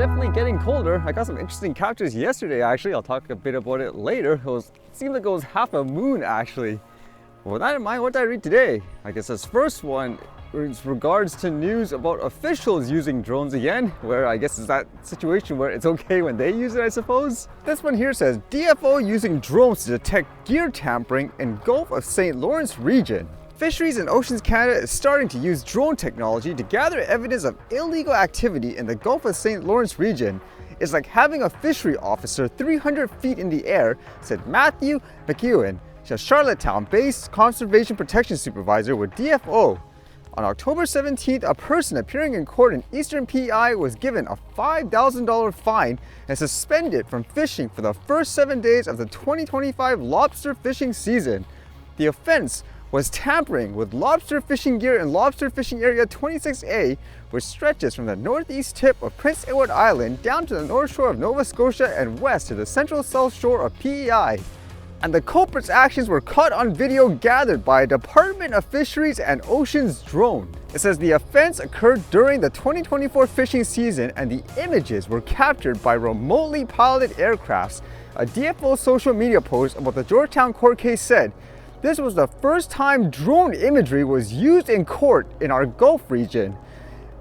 definitely getting colder. I got some interesting captures yesterday actually. I'll talk a bit about it later. It seemed like it was half a moon actually. Well, with that in mind, what did I read today? I guess this first one is regards to news about officials using drones again, where I guess it's that situation where it's okay when they use it, I suppose. This one here says, DFO using drones to detect gear tampering in Gulf of St. Lawrence region. Fisheries and Ocean Canada is starting to use drone technology to gather evidence of illegal activity in the Gulf of St. Lawrence region. It's like having a fishery officer 300 feet in the air, said Matthew McEwen, a Charlottetown-based conservation protection supervisor with DFO. On October 17th, a person appearing in court in Eastern PEI was given a $5,000 fine and suspended from fishing for the first 7 days of the 2025 lobster fishing season. The offense was tampering with lobster fishing gear in Lobster Fishing Area 26A, which stretches from the northeast tip of Prince Edward Island down to the north shore of Nova Scotia and west to the central south shore of PEI. And the culprit's actions were caught on video gathered by a Department of Fisheries and Oceans drone. It says the offense occurred during the 2024 fishing season and the images were captured by remotely piloted aircrafts. A DFO social media post about the Georgetown court case said, "This was the first time drone imagery was used in court in our Gulf region."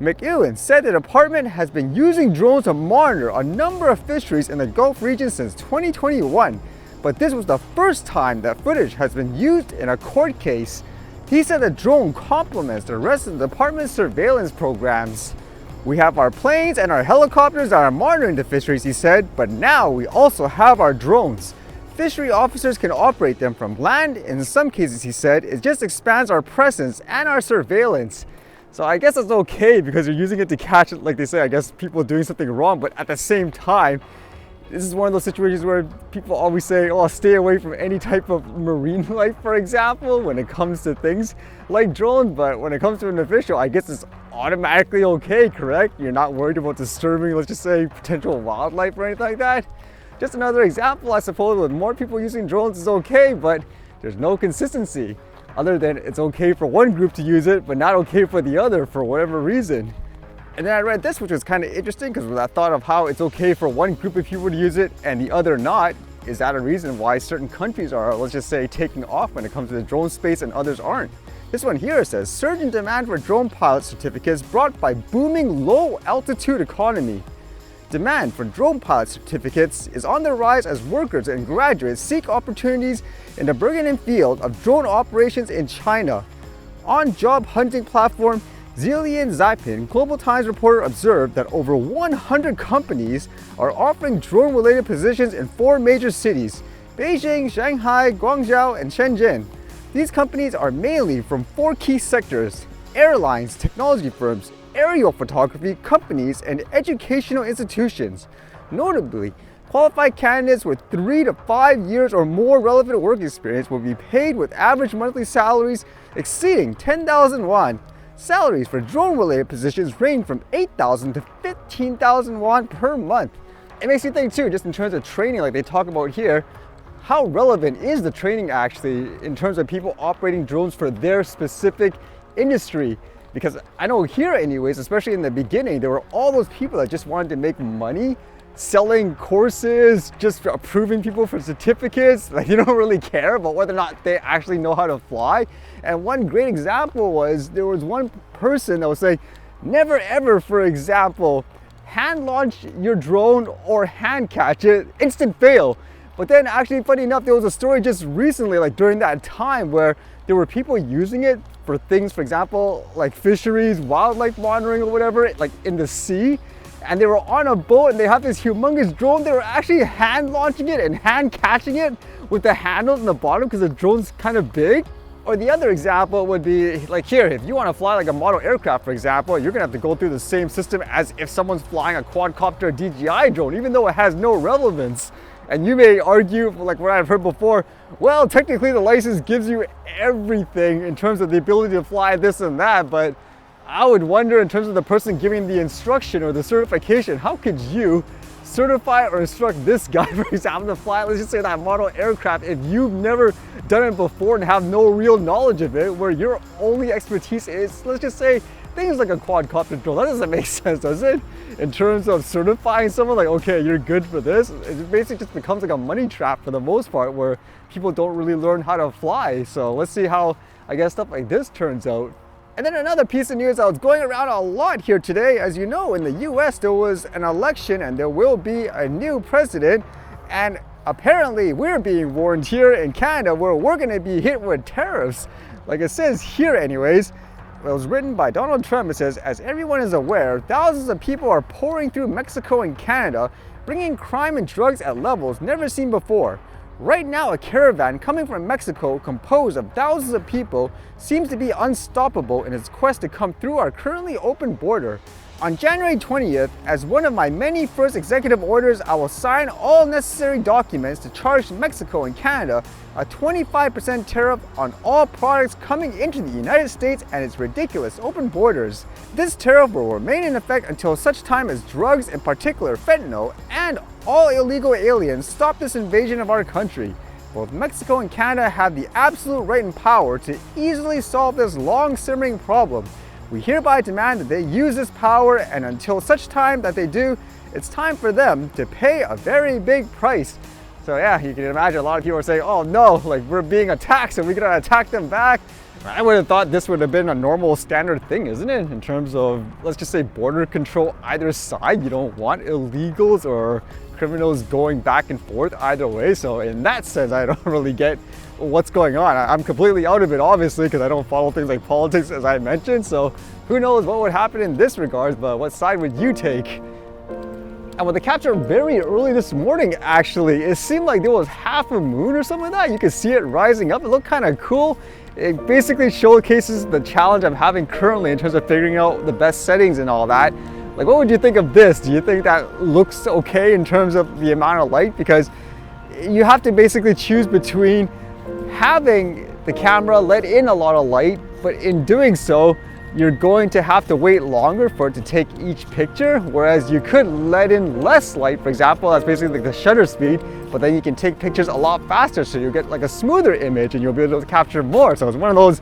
McEwen said the department has been using drones to monitor a number of fisheries in the Gulf region since 2021, but this was the first time that footage has been used in a court case. He said the drone complements the rest of the department's surveillance programs. "We have our planes and our helicopters that are monitoring the fisheries," he said, "but now we also have our drones. Fishery officers can operate them from land. In some cases," he said, "it just expands our presence and our surveillance." So I guess it's okay because you're using it to catch, like they say, I guess people doing something wrong, but at the same time, this is one of those situations where people always say, oh, stay away from any type of marine life, for example, when it comes to things like drones. But when it comes to an official, I guess it's automatically okay, correct? You're not worried about disturbing, let's just say, potential wildlife or anything like that. Just another example, I suppose, with more people using drones is okay, but there's no consistency other than it's okay for one group to use it, but not okay for the other for whatever reason. And then I read this, which was kind of interesting because I thought of how it's okay for one group of people to use it and the other not. Is that a reason why certain countries are, let's just say, taking off when it comes to the drone space and others aren't? This one here says, surge in demand for drone pilot certificates brought by booming low altitude economy. Demand for drone pilot certificates is on the rise as workers and graduates seek opportunities in the burgeoning field of drone operations in China. On job hunting platform Zillion Zaipin, Global Times reporter observed that over 100 companies are offering drone-related positions in 4 major cities: Beijing, Shanghai, Guangzhou, and Shenzhen. These companies are mainly from 4 key sectors: airlines, technology firms, aerial photography companies, and educational institutions. Notably, qualified candidates with 3 to 5 years or more relevant work experience will be paid with average monthly salaries exceeding 10,000 won. Salaries for drone-related positions range from 8,000 to 15,000 won per month. It makes you think too, just in terms of training like they talk about here, how relevant is the training actually in terms of people operating drones for their specific industry? Because I know here anyways, especially in the beginning, there were all those people that just wanted to make money selling courses, just approving people for certificates. Like, you don't really care about whether or not they actually know how to fly. And one great example was, there was one person that was saying, never ever, for example, hand launch your drone or hand catch it, instant fail. But then actually, funny enough, there was a story just recently, like during that time, where there were people using it for things, for example, like fisheries, wildlife monitoring or whatever, like in the sea. And they were on a boat and they have this humongous drone. They were actually hand launching it and hand catching it with the handles in the bottom because the drone's kind of big. Or the other example would be like here, if you want to fly like a model aircraft, for example, you're gonna have to go through the same system as if someone's flying a quadcopter DJI drone, even though it has no relevance. And you may argue, like what I've heard before, well, technically the license gives you everything in terms of the ability to fly this and that, but I would wonder in terms of the person giving the instruction or the certification, how could you certify or instruct this guy, for example, to fly, let's just say that model aircraft, if you've never done it before and have no real knowledge of it, where your only expertise is, let's just say, things like a quadcopter drone. That doesn't make sense, does it? In terms of certifying someone, like, okay, you're good for this. It basically just becomes like a money trap for the most part, where people don't really learn how to fly. So let's see how, I guess, stuff like this turns out. And then another piece of news that was going around a lot here today, as you know, in the US, there was an election and there will be a new president. And apparently we're being warned here in Canada where we're going to be hit with tariffs. Like it says here anyways, it was written by Donald Trump. It says, as everyone is aware, thousands of people are pouring through Mexico and Canada, bringing crime and drugs at levels never seen before. Right now, a caravan coming from Mexico composed of thousands of people seems to be unstoppable in its quest to come through our currently open border. On January 20th, as one of my many first executive orders, I will sign all necessary documents to charge Mexico and Canada a 25% tariff on all products coming into the United States and its ridiculous open borders. This tariff will remain in effect until such time as drugs, in particular fentanyl, and all illegal aliens stop this invasion of our country. Both Mexico and Canada have the absolute right and power to easily solve this long-simmering problem. We hereby demand that they use this power, and until such time that they do, it's time for them to pay a very big price. So yeah, you can imagine a lot of people are saying, oh no, like we're being attacked, so we're gonna attack them back. I would have thought this would have been a normal standard thing, isn't it? In terms of, let's just say, border control either side. You don't want illegals or criminals going back and forth either way. So in that sense, I don't really get what's going on. I'm completely out of it, obviously, because I don't follow things like politics, as I mentioned. So who knows what would happen in this regard, but what side would you take? And with the capture very early this morning, actually, it seemed like there was half a moon or something like that. You could see it rising up. It looked kind of cool. It basically showcases the challenge I'm having currently in terms of figuring out the best settings and all that. Like, what would you think of this? Do you think that looks okay in terms of the amount of light? Because you have to basically choose between having the camera let in a lot of light, but in doing so, you're going to have to wait longer for it to take each picture, whereas you could let in less light, for example. That's basically like the shutter speed, but then you can take pictures a lot faster, so you'll get like a smoother image and you'll be able to capture more. So it's one of those,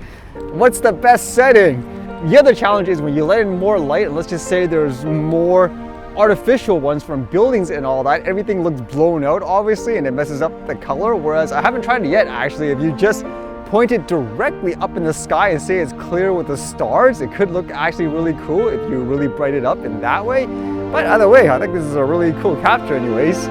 what's the best setting? The other challenge is when you let in more light, and let's just say there's more artificial ones from buildings and all that, everything looks blown out obviously and it messes up the color, whereas I haven't tried it yet actually. If you just point it directly up in the sky and say it's clear with the stars, it could look actually really cool if you really bright it up in that way. But either way, I think this is a really cool capture anyways.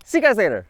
See you guys later.